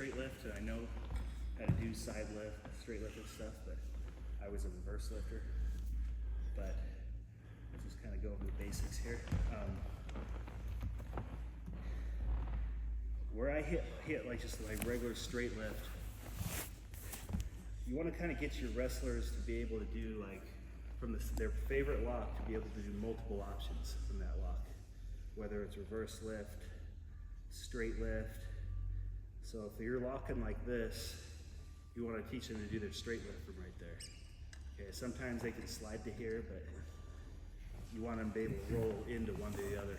straight lift, and I know how to do side lift, straight lift and stuff, but I was a reverse lifter. But let's just kind of go over the basics here. Where I hit like just like regular straight lift, you want to kind of get your wrestlers to be able to do like from their favorite lock to be able to do multiple options from that lock, whether it's reverse lift, straight lift. So if you're locking like this, you want to teach them to do their straight lift from right there. Okay, sometimes they can slide to here, but you want them to be able to roll into one to the other.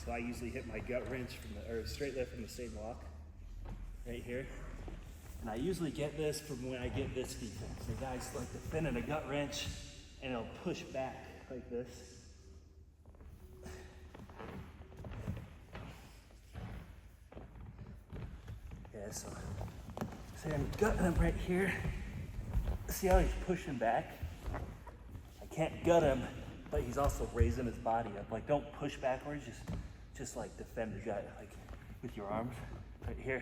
So I usually hit my gut wrench or straight lift from the same lock, right here. And I usually get this from when I get this defense. The guys like defending a gut wrench and it'll push back like this. Yeah, so say I'm gutting him right here. See how he's pushing back? I can't gut him, but he's also raising his body up. Like, don't push backwards, just like defend the gut, like with your arms right here.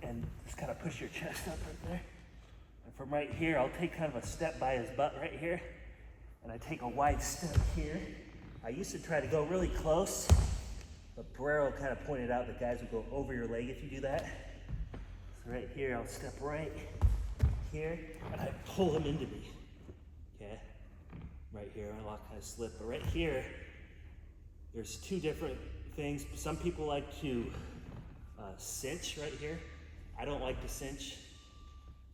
And just kind of push your chest up right there. And from right here, I'll take kind of a step by his butt right here. And I take a wide step here. I used to try to go really close, but Barrero kind of pointed out that guys will go over your leg if you do that. So right here, I'll step right here, and I pull him into me, okay? Right here, I lock kind of slip, but right here, there's two different things. Some people like to cinch right here. I don't like to cinch,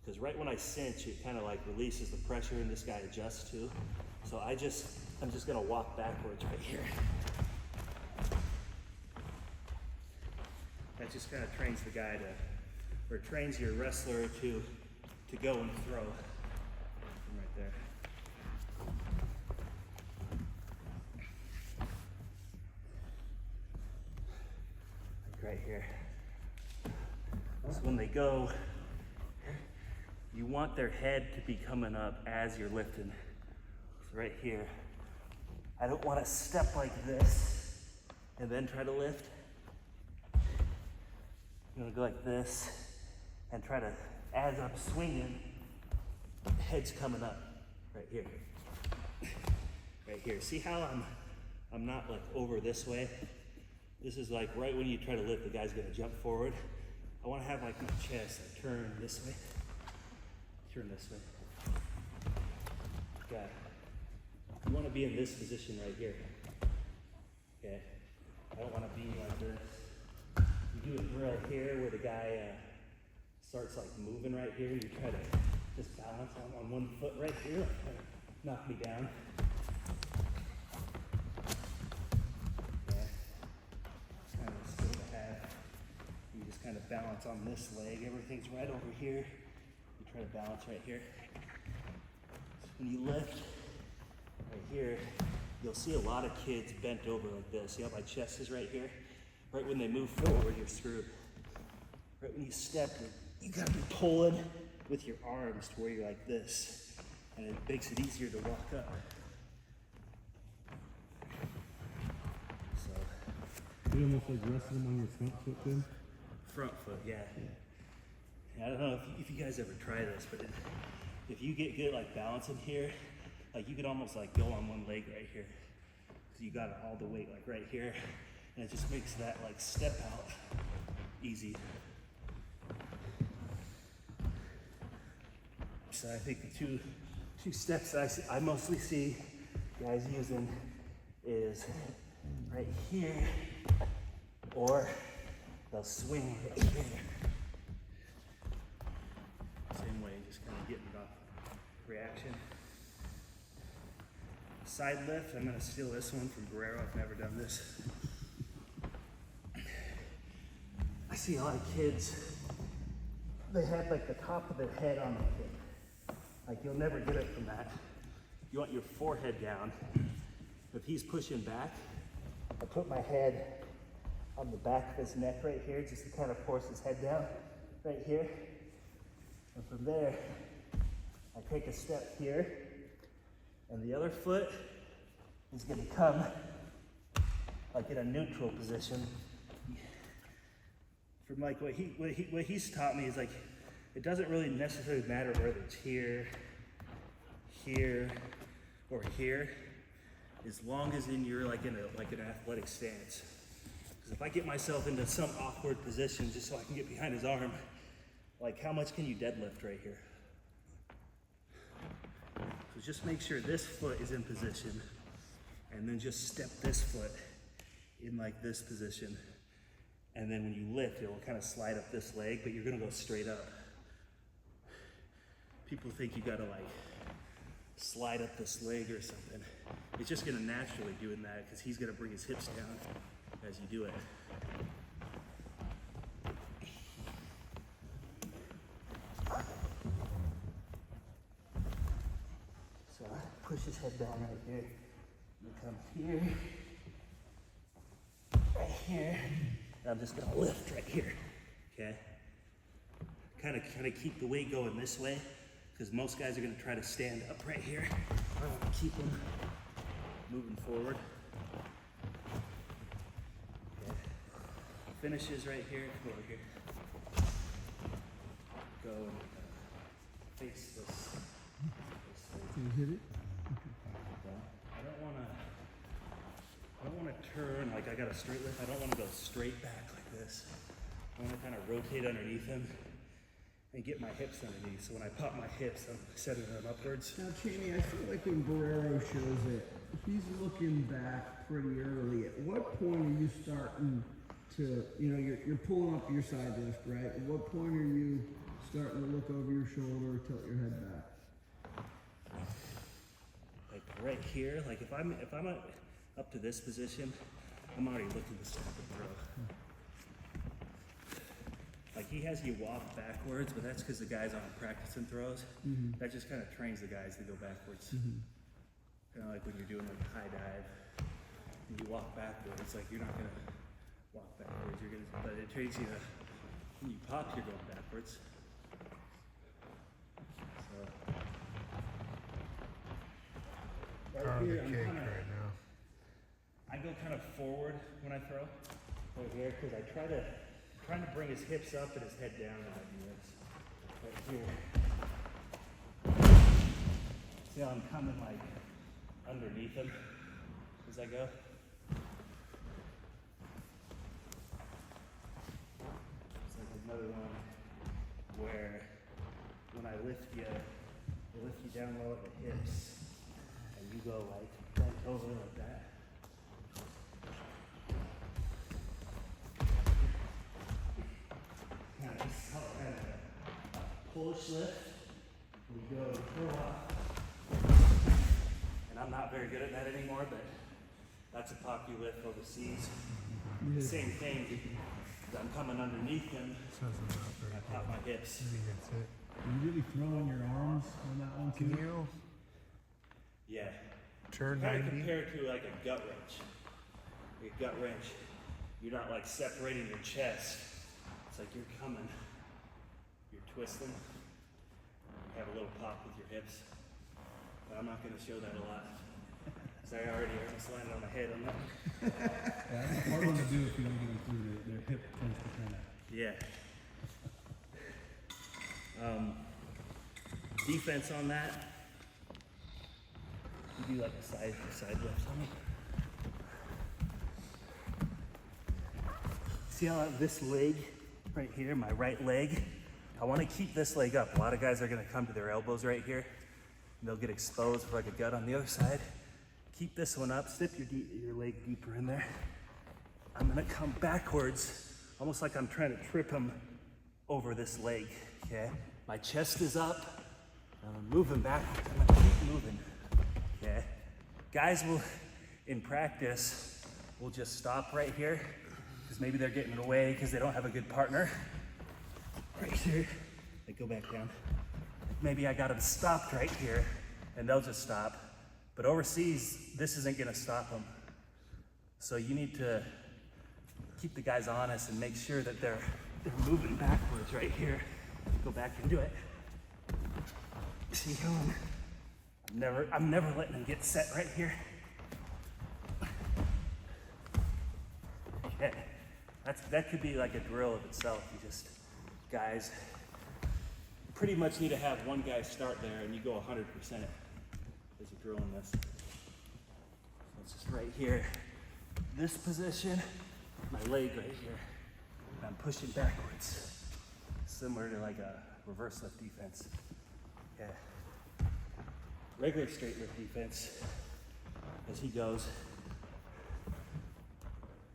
because right when I cinch, it kind of like releases the pressure and this guy adjusts too. So I'm just gonna walk backwards right here. That just kind of trains the guy or trains your wrestler to go and throw from right there. Like right here. So when they go, you want their head to be coming up as you're lifting. So right here, I don't want to step like this and then try to lift. I'm gonna go like this and try to, as I'm swinging, head's coming up right here. Right here. See how I'm not like over this way? This is like right when you try to lift, the guy's gonna jump forward. I wanna have like my chest like turn this way. Turn this way. Okay. You wanna be in this position right here. Okay. I don't wanna be like this. You do a drill here where the guy starts like moving right here. You try to just balance on one foot right here, like try to knock me down. Yeah, kind of a skill to have. You just kind of balance on this leg. Everything's right over here. You try to balance right here. So when you lift right here, you'll see a lot of kids bent over like this. See how my chest is right here? Right when they move forward, you're screwed. Right when you step, you gotta be pulling with your arms to where you're like this, and it makes it easier to walk up. So, you almost like resting on your front foot then? Front foot, yeah. I don't know if you guys ever try this, but if you get good like balancing here, like you could almost like go on one leg right here, because you got all the weight like right here. And it just makes that like step out easy. So I think the two steps I mostly see guys using is right here, or they'll swing right here. Same way, just kind of getting it off reaction. Side lift, I'm gonna steal this one from Barrero. I've never done this. I see a lot of kids, they have like the top of their head on the hip. Like you'll never get it from that. You want your forehead down. If he's pushing back, I put my head on the back of his neck right here, just to kind of force his head down right here. And from there, I take a step here, and the other foot is gonna come like in a neutral position. And like what he's taught me is like, it doesn't really necessarily matter whether it's here, here, or here, as long as you're like in an athletic stance. Because if I get myself into some awkward position just so I can get behind his arm, like how much can you deadlift right here? So just make sure this foot is in position, and then just step this foot in like this position. And then when you lift, it will kind of slide up this leg, but you're gonna go straight up. People think you gotta like slide up this leg or something. It's just gonna naturally doing that because he's gonna bring his hips down as you do it. So push his head down right here. You come here, right here. And I'm just gonna lift right here, okay? Kind of keep the weight going this way, because most guys are gonna try to stand up right here. I wanna keep them moving forward. Okay. Finishes right here, come over here. Go and face this way. Can you hit it? I don't wanna turn like I got a straight lift. I don't wanna go straight back like this. I wanna kind of rotate underneath him and get my hips underneath. So when I pop my hips, I'm setting them upwards. Now, Cheney, I feel like when Guerrero shows it, he's looking back pretty early. At what point are you starting to, you're pulling up your side lift, right? At what point are you starting to look over your shoulder or tilt your head back? Like right here, like if I'm up to this position, I'm already looking to start the throw. Like he has you walk backwards, but that's because the guys aren't practicing throws. Mm-hmm. That just kind of trains the guys to go backwards. Mm-hmm. Kind of like when you're doing like a high dive, and you walk backwards. Like you're not gonna walk backwards. But it trains you to, when you pop, you're going backwards. So right here, I go kind of forward when I throw right here because I'm trying to bring his hips up and his head down as I do this. Right here. See how I'm coming like underneath him as I go? It's like another one where when I lift you down low at the hips and you go like bent over like that. Push lift, we go throw off. And I'm not very good at that anymore, but that's a popular lift overseas. The same thing, I'm coming underneath him, I pop my hips. Are you really throwing your arms on that one too? Can you Yeah. turn Kind of 90? compare it to like a gut wrench. Your gut wrench, you're not like separating your chest. It's like you're coming. Twisting, you have a little pop with your hips, but I'm not going to show that a lot. So I already almost landed on my head on that. Yeah, that's a hard one to do if you don't get them through their hip tends to kind of. Yeah. Defense on that. You do like a side lift on me. See how this leg right here, my right leg, I want to keep this leg up. A lot of guys are going to come to their elbows right here. And they'll get exposed for like a gut on the other side. Keep this one up. Slip your leg deeper in there. I'm going to come backwards, almost like I'm trying to trip him over this leg, okay? My chest is up. I'm moving backwards. I'm going to keep moving, okay? Guys will, in practice, will just stop right here because maybe they're getting away because they don't have a good partner. Right here, I go back down. Maybe I got them stopped right here and they'll just stop. But overseas, this isn't gonna stop them. So you need to keep the guys honest and make sure that they're moving backwards right here. Go back and do it. See how I'm never letting them get set right here. Okay, That could be like a drill of itself. You just, guys, pretty much need to have one guy start there and you go 100% as you're drilling this. So it's just right here, this position, my leg right here. And I'm pushing backwards, similar to like a reverse lift defense. Yeah. Regular straight lift defense, as he goes.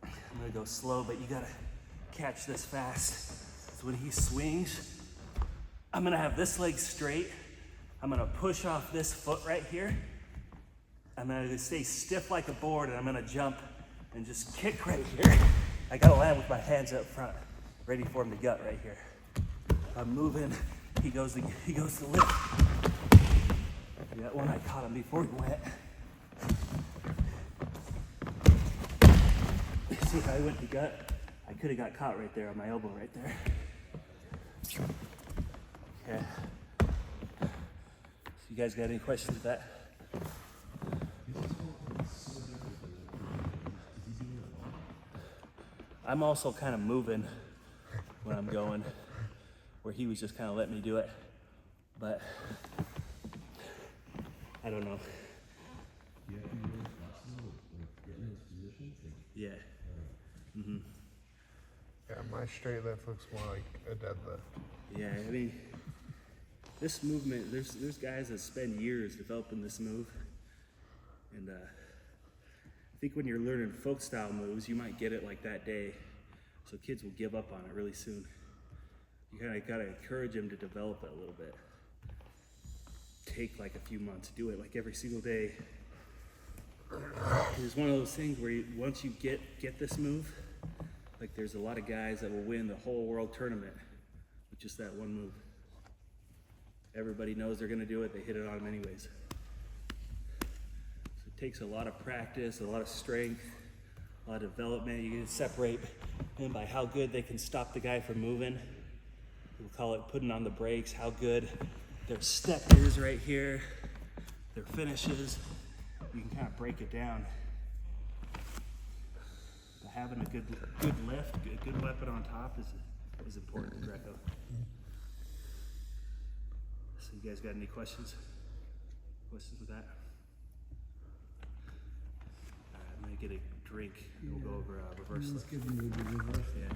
I'm gonna go slow, but you gotta catch this fast. So when he swings, I'm gonna have this leg straight. I'm gonna push off this foot right here. I'm gonna stay stiff like a board, and I'm gonna jump and just kick right here. I gotta land with my hands up front, ready for him to gut right here. I'm moving, he goes to lift. That one I caught him before he went. See how he went to gut? I could have got caught right there on my elbow right there. Okay. So you guys got any questions with that? I'm also kind of moving when I'm going, where he was just kind of letting me do it. But I don't know. You have to be really flexible, like getting his positions. Yeah. Mm-hmm. Yeah, my straight lift looks more like a deadlift. Yeah, I mean, this movement, there's guys that spend years developing this move. And I think when you're learning folk style moves, you might get it like that day. So kids will give up on it really soon. You kind of got to encourage them to develop it a little bit. Take like a few months, do it like every single day. It's one of those things where once you get this move, like there's a lot of guys that will win the whole world tournament with just that one move. Everybody knows they're gonna do it, they hit it on them anyways. So it takes a lot of practice, a lot of strength, a lot of development. You can separate them by how good they can stop the guy from moving. We'll call it putting on the brakes, how good their step is right here, their finishes. You can kind of break it down. But having a good lift, a good weapon on top is important in Greco. So you guys got any questions? Questions with that? All right, I'm gonna get a drink and we'll go over reverse Let's lift. give him the reverse. Yeah.